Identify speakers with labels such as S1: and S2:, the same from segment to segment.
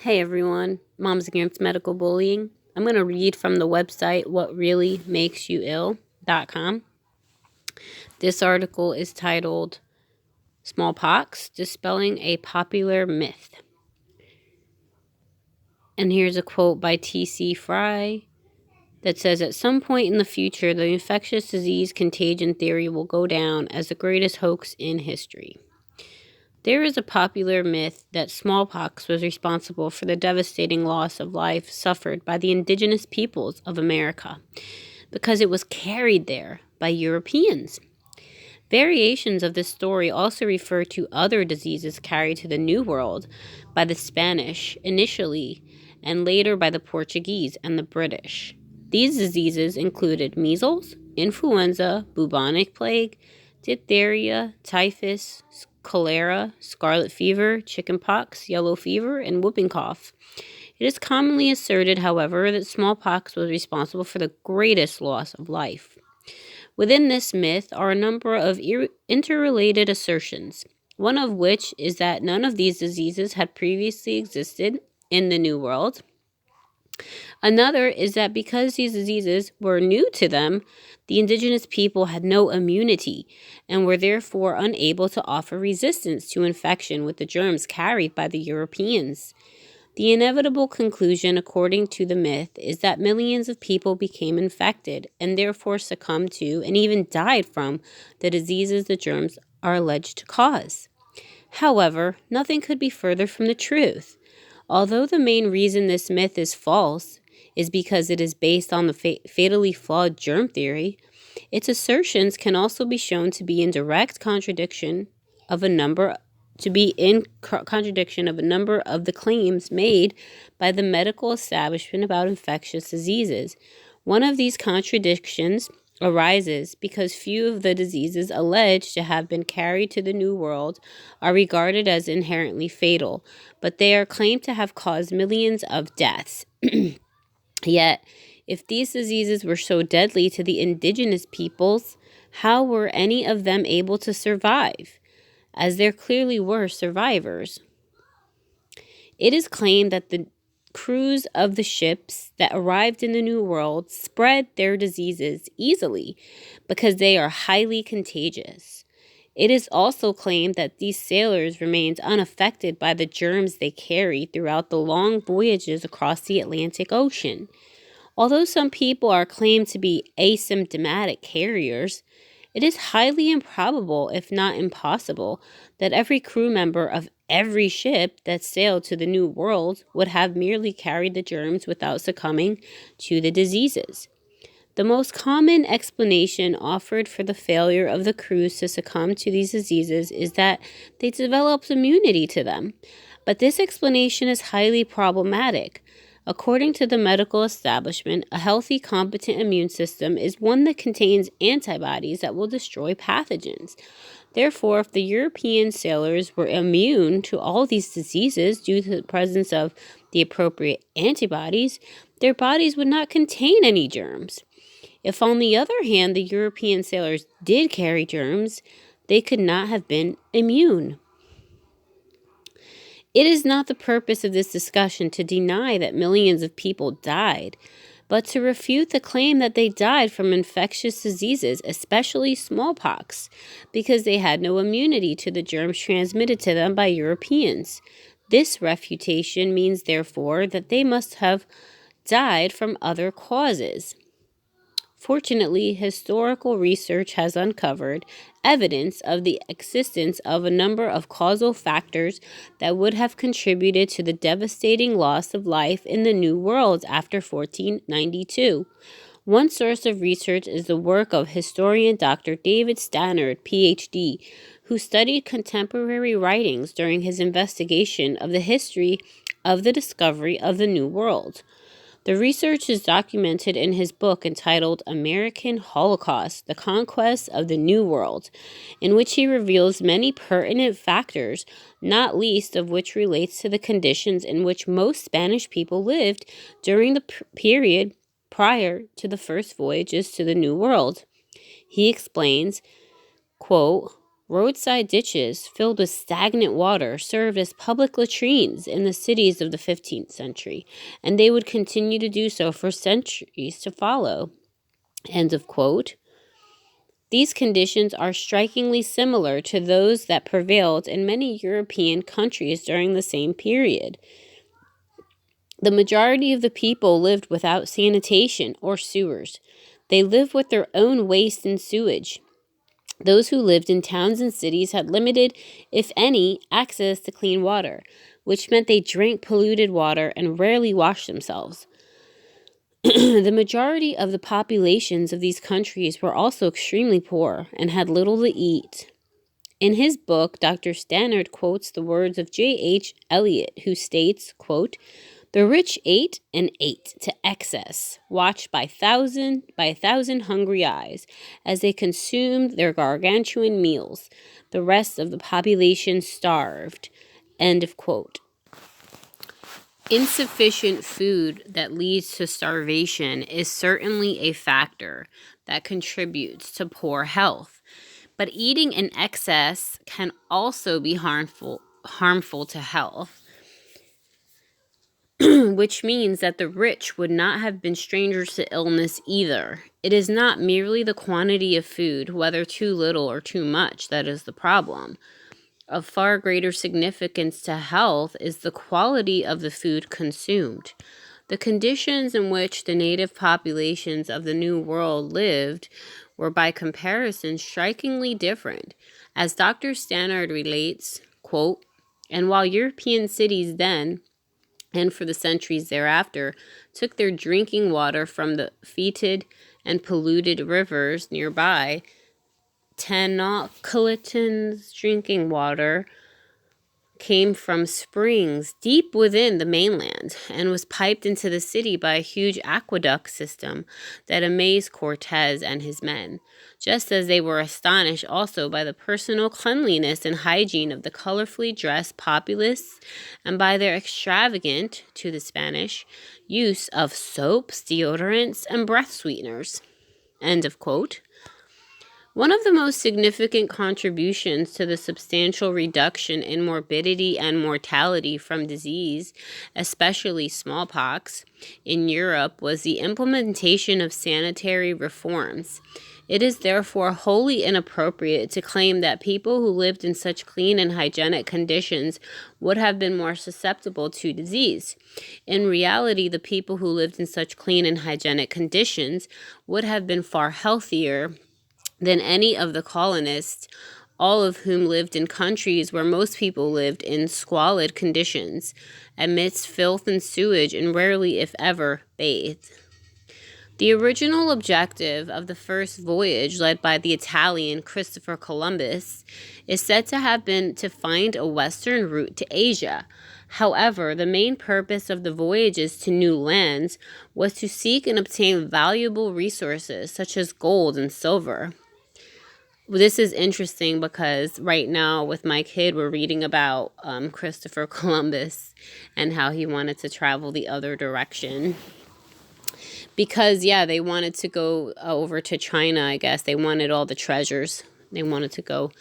S1: Hey everyone, Moms Against Medical Bullying. I'm going to read from the website whatreallymakesyoutill.com. This article is titled Smallpox, Dispelling a Popular Myth. And here's a quote by T.C. Fry that says, "At some point in the future, the infectious disease contagion theory will go down as the greatest hoax in history. There is a popular myth that smallpox was responsible for the devastating loss of life suffered by the indigenous peoples of America because it was carried there by Europeans. Variations of this story also refer to other diseases carried to the New World by the Spanish initially and later by the Portuguese and the British. These diseases included measles, influenza, bubonic plague, diphtheria, typhus, cholera, scarlet fever, chickenpox, yellow fever, and whooping cough. It is commonly asserted, however, that smallpox was responsible for the greatest loss of life. Within this myth are a number of interrelated assertions, one of which is that none of these diseases had previously existed in the New World. Another is that because these diseases were new to them, the indigenous people had no immunity and were therefore unable to offer resistance to infection with the germs carried by the Europeans. The inevitable conclusion, according to the myth, is that millions of people became infected and therefore succumbed to and even died from the diseases the germs are alleged to cause. However, nothing could be further from the truth. Although the main reason this myth is false is because it is based on the fatally flawed germ theory, its assertions can also be shown to be in direct contradiction of a number of the claims made by the medical establishment about infectious diseases. One of these contradictions arises because few of the diseases alleged to have been carried to the New World are regarded as inherently fatal, but they are claimed to have caused millions of deaths. Yet, if these diseases were so deadly to the indigenous peoples, how were any of them able to survive? As there clearly were survivors. It is claimed that the crews of the ships that arrived in the New World spread their diseases easily because they are highly contagious. It is also claimed that these sailors remained unaffected by the germs they carried throughout the long voyages across the Atlantic Ocean. Although some people are claimed to be asymptomatic carriers, it is highly improbable, if not impossible, that every crew member of every ship that sailed to the New World would have merely carried the germs without succumbing to the diseases. The most common explanation offered for the failure of the crews to succumb to these diseases is that they developed immunity to them. But this explanation is highly problematic. According to the medical establishment, a healthy, competent immune system is one that contains antibodies that will destroy pathogens. Therefore, if the European sailors were immune to all these diseases due to the presence of the appropriate antibodies, their bodies would not contain any germs. If, on the other hand, the European sailors did carry germs, they could not have been immune. It is not the purpose of this discussion to deny that millions of people died, but to refute the claim that they died from infectious diseases, especially smallpox, because they had no immunity to the germs transmitted to them by Europeans. This refutation means, therefore, that they must have died from other causes. Fortunately, historical research has uncovered evidence of the existence of a number of causal factors that would have contributed to the devastating loss of life in the New World after 1492. One source of research is the work of historian Dr. David Stannard, Ph.D., who studied contemporary writings during his investigation of the history of the discovery of the New World. The research is documented in his book entitled American Holocaust, The Conquest of the New World, in which he reveals many pertinent factors, not least of which relates to the conditions in which most Spanish people lived during the period prior to the first voyages to the New World. He explains, quote, Roadside ditches filled with stagnant water served as public latrines in the cities of the 15th century, and they would continue to do so for centuries to follow. End of quote. These conditions are strikingly similar to those that prevailed in many European countries during the same period. The majority of the people lived without sanitation or sewers. They lived with their own waste and sewage. Those who lived in towns and cities had limited, if any, access to clean water, which meant they drank polluted water and rarely washed themselves. The majority of the populations of these countries were also extremely poor and had little to eat. In his book, Dr. Stannard quotes the words of J.H. Eliot, who states, quote, "The rich ate and ate to excess, watched by a thousand hungry eyes, as they consumed their gargantuan meals. The rest of the population starved." End of quote. Insufficient food that leads to starvation is certainly a factor that contributes to poor health, but eating in excess can also be harmful to health, which means that the rich would not have been strangers to illness either. It is not merely the quantity of food, whether too little or too much, that is the problem. Of far greater significance to health is the quality of the food consumed. The conditions in which the native populations of the New World lived were by comparison strikingly different. As Dr. Stannard relates, quote, "And while European cities then, and for the centuries thereafter, took their drinking water from the fetid and polluted rivers nearby, Tenochtitlan's drinking water came from springs deep within the mainland and was piped into the city by a huge aqueduct system that amazed Cortez and his men, just as they were astonished also by the personal cleanliness and hygiene of the colorfully dressed populace and by their extravagant, to the Spanish, use of soaps, deodorants, and breath sweeteners." End of quote. One of the most significant contributions to the substantial reduction in morbidity and mortality from disease, especially smallpox, in Europe was the implementation of sanitary reforms. It is therefore wholly inappropriate to claim that people who lived in such clean and hygienic conditions would have been more susceptible to disease. In reality, the people who lived in such clean and hygienic conditions would have been far healthier than any of the colonists, all of whom lived in countries where most people lived in squalid conditions, amidst filth and sewage, and rarely, if ever, bathed. The original objective of the first voyage, led by the Italian Christopher Columbus, is said to have been to find a western route to Asia. However, the main purpose of the voyages to new lands was to seek and obtain valuable resources such as gold and silver. This is interesting because right now with my kid, we're reading about Christopher Columbus and how he wanted to travel the other direction. Because, they wanted to go over to China, I guess. They wanted all the treasures. They wanted to go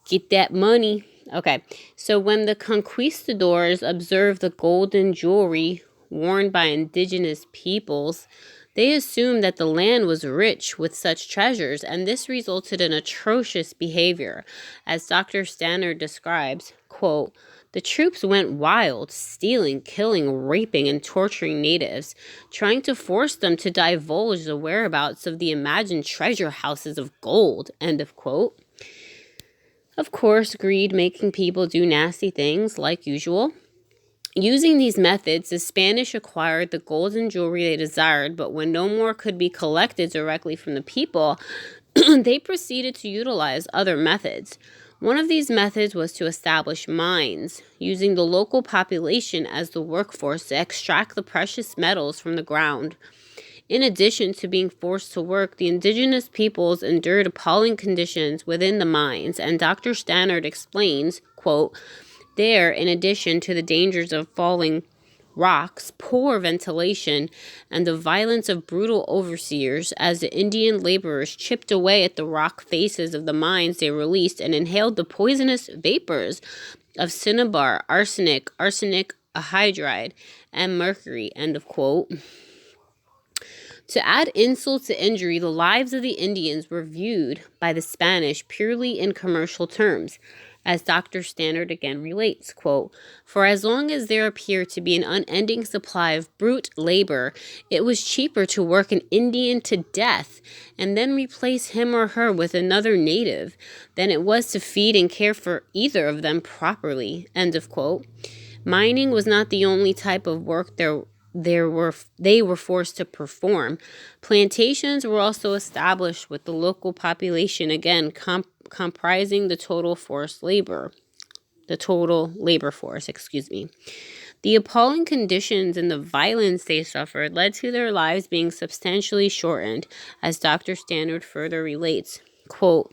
S1: get that money. Okay, so when the conquistadors observed the golden jewelry worn by indigenous peoples, they assumed that the land was rich with such treasures, and this resulted in atrocious behavior. As Dr. Stannard describes, quote, "The troops went wild, stealing, killing, raping, and torturing natives, trying to force them to divulge the whereabouts of the imagined treasure houses of gold." End of quote. Of course, greed making people do nasty things, like usual. Using these methods, the Spanish acquired the gold and jewelry they desired, but when no more could be collected directly from the people, they proceeded to utilize other methods. One of these methods was to establish mines, using the local population as the workforce to extract the precious metals from the ground. In addition to being forced to work, the indigenous peoples endured appalling conditions within the mines, and Dr. Stannard explains, quote, "There, in addition to the dangers of falling rocks, poor ventilation, and the violence of brutal overseers as the Indian laborers chipped away at the rock faces of the mines they released and inhaled the poisonous vapors of cinnabar, arsenic anhydride, and mercury, end of quote. To add insult to injury, the lives of the Indians were viewed by the Spanish purely in commercial terms. As Dr. Stannard again relates, quote, "For as long as there appeared to be an unending supply of brute labor, it was cheaper to work an Indian to death and then replace him or her with another native than it was to feed and care for either of them properly," end of quote. Mining was not the only type of work they were forced to perform. Plantations were also established with the local population, again comprising the total labor force. The appalling conditions and the violence they suffered led to their lives being substantially shortened, as Dr. Stannard further relates. Quote,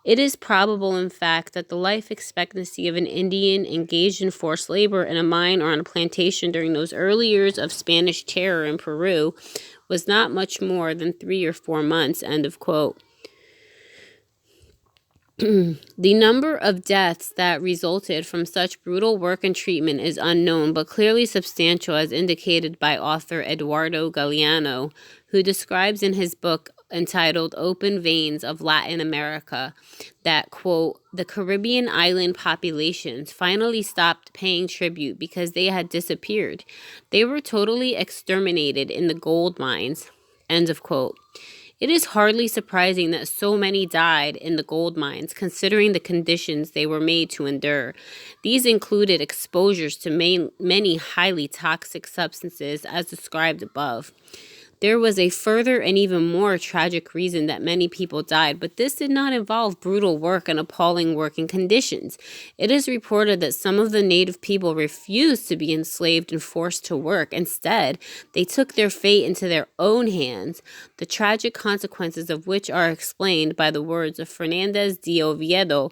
S1: "It is probable, in fact, that the life expectancy of an Indian engaged in forced labor in a mine or on a plantation during those early years of Spanish terror in Peru was not much more than 3 or 4 months," end of quote. The number of deaths that resulted from such brutal work and treatment is unknown, but clearly substantial, as indicated by author Eduardo Galeano, who describes in his book entitled Open Veins of Latin America that, quote, "the Caribbean island populations finally stopped paying tribute because they had disappeared. They were totally exterminated in the gold mines," end of quote. It is hardly surprising that so many died in the gold mines, considering the conditions they were made to endure. These included exposures to many highly toxic substances, as described above. There was a further and even more tragic reason that many people died, but this did not involve brutal work and appalling working conditions. It is reported that some of the native people refused to be enslaved and forced to work. Instead, they took their fate into their own hands, the tragic consequences of which are explained by the words of Fernandez de Oviedo,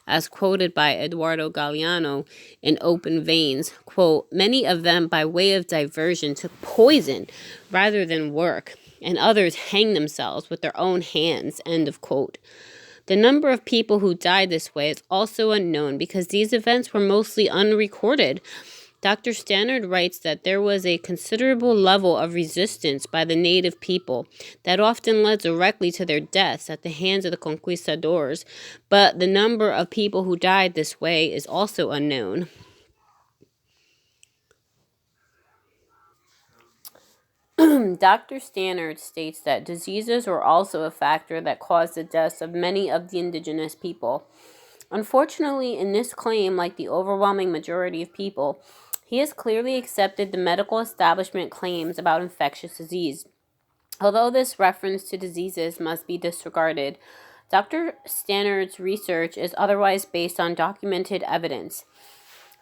S1: as quoted by Eduardo Galeano in Open Veins. Quote, "Many of them, by way of diversion, took poison rather than work, and others hanged themselves with their own hands," end of quote. The number of people who died this way is also unknown because these events were mostly unrecorded. Dr. Stannard writes that there was a considerable level of resistance by the native people that often led directly to their deaths at the hands of the conquistadors, but the number of people who died this way is also unknown. Dr. Stannard states that diseases were also a factor that caused the deaths of many of the indigenous people. Unfortunately, in this claim, like the overwhelming majority of people, he has clearly accepted the medical establishment claims about infectious disease. Although this reference to diseases must be disregarded, Dr. Stannard's research is otherwise based on documented evidence.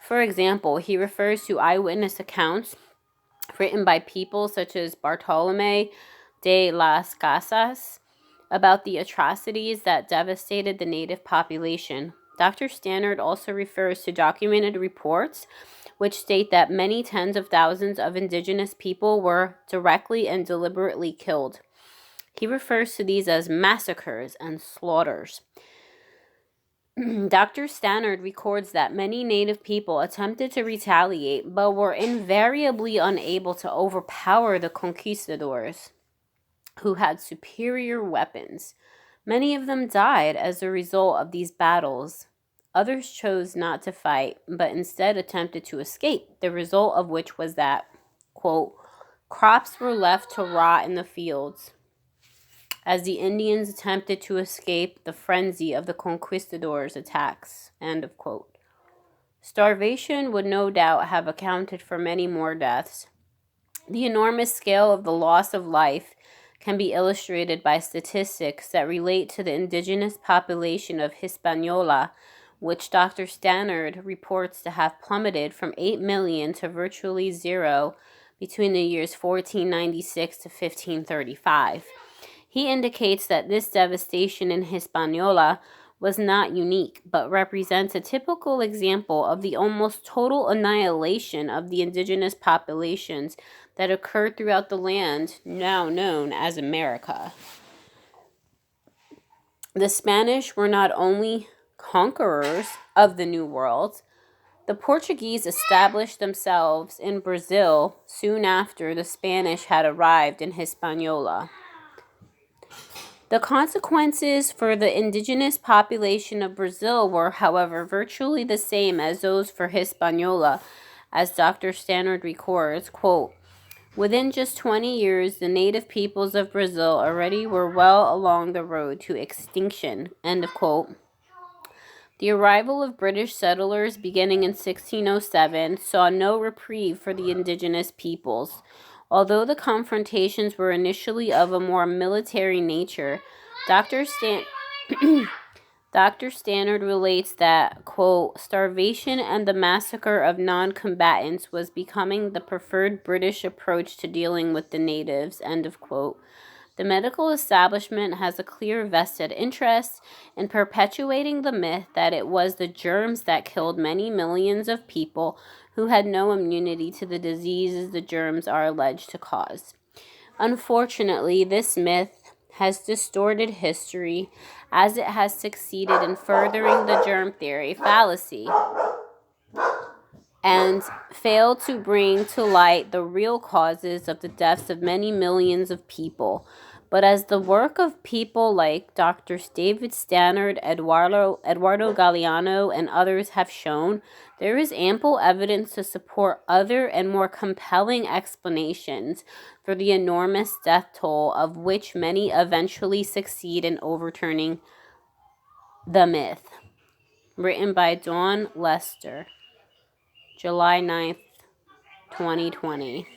S1: For example, he refers to eyewitness accounts written by people such as Bartolomé de las Casas about the atrocities that devastated the native population. Dr. Stannard also refers to documented reports which state that many tens of thousands of indigenous people were directly and deliberately killed. He refers to these as massacres and slaughters. Dr. Stannard records that many native people attempted to retaliate but were invariably unable to overpower the conquistadors, who had superior weapons. Many of them died as a result of these battles. Others chose not to fight, but instead attempted to escape, the result of which was that, quote, "crops were left to rot in the fields as the Indians attempted to escape the frenzy of the conquistadors' attacks," end of quote. Starvation would no doubt have accounted for many more deaths. The enormous scale of the loss of life can be illustrated by statistics that relate to the indigenous population of Hispaniola, which Dr. Stannard reports to have plummeted from 8 million to virtually zero between the years 1496 to 1535. He indicates that this devastation in Hispaniola was not unique, but represents a typical example of the almost total annihilation of the indigenous populations that occurred throughout the land now known as America. The Spanish were not only conquerors of the New World, the Portuguese established themselves in Brazil soon after the Spanish had arrived in Hispaniola. The consequences for the indigenous population of Brazil were, however, virtually the same as those for Hispaniola, as Dr. Stannard records, quote, "Within just 20 years, the native peoples of Brazil already were well along the road to extinction," end of quote. The arrival of British settlers beginning in 1607 saw no reprieve for the indigenous peoples. Although the confrontations were initially of a more military nature, Dr. Stannard relates that, quote, "starvation and the massacre of non-combatants was becoming the preferred British approach to dealing with the natives," end of quote. The medical establishment has a clear vested interest in perpetuating the myth that it was the germs that killed many millions of people who had no immunity to the diseases the germs are alleged to cause. Unfortunately, this myth has distorted history as it has succeeded in furthering the germ theory fallacy and failed to bring to light the real causes of the deaths of many millions of people. But as the work of people like Drs. David Stannard, Eduardo Galeano, and others have shown, there is ample evidence to support other and more compelling explanations for the enormous death toll, of which many eventually succeed in overturning the myth. Written by Dawn Lester, July 9th, 2020.